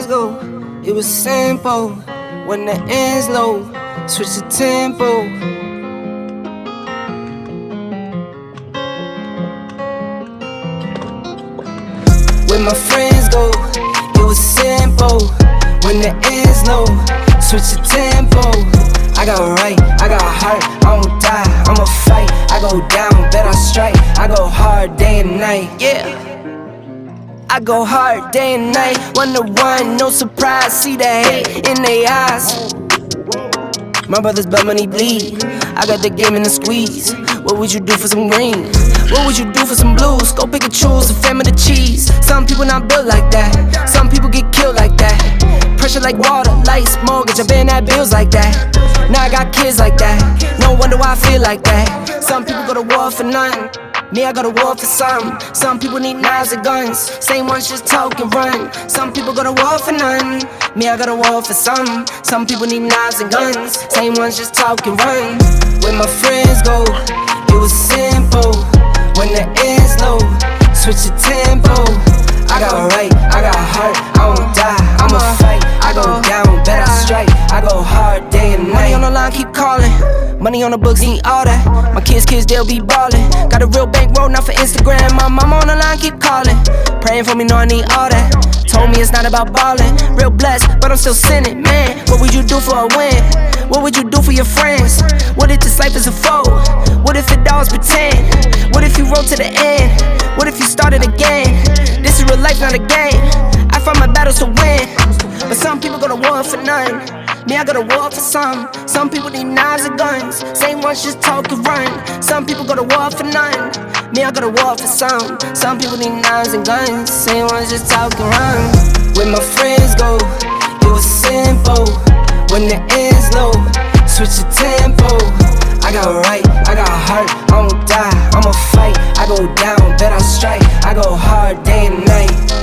go, it was simple. When the end's low, switch the tempo. When my friends go, it was simple. When the end's low, switch the tempo. I got right, I got heart, I won't die, I'ma fight. I go down, bet I strike. I go hard day and night, yeah. I go hard day and night. 1-1, no surprise. See the hate in their eyes. My brothers blood money bleed. I got the game in the squeeze. What would you do for some green? What would you do for some blues? Go pick and choose, a family of cheese. Some people not built like that. Some people get killed like that. Pressure like water, lights, mortgage. I been at bills like that. Now I got kids like that. No wonder why I feel like that. Some people go to war for nothing. Me, I go to war for something. Some people need knives and guns. Same ones just talk and run. Some people go to war for none. Me, I go to war for something. Some people need knives and guns. Same ones just talk and run. When my friends go, it was simple. When the end's low, switch the tempo. I got right, I got heart, I won't die, I'ma fight. I go down, bet I strike. I go hard day and night. Money on the line, keep calling. Money on the books, need all that. My kids, they'll be ballin'. Got a real bankroll, not for Instagram. My mama on the line, keep calling. Praying for me, know I need all that. Told me it's not about ballin'. Real blessed, but I'm still sinning, man. What would you do for a win? What would you do for your friends? What if this life is a foe? What if it all is pretend? What if you roll to the end? What if you started again? This is real life, not a game. I fight my battles to win. But some people go to war for none. Me, I go to war for some. Some people need knives and guns. Same ones just talk and run. Some people go to war for none. Me, I go to war for some. Some people need knives and guns. Same ones just talk and run. When my friends go, it was simple. When the end's low, switch the tempo. I got right, I got heart, I won't die, I'ma fight. I go down, bet I strike. I go hard day and night.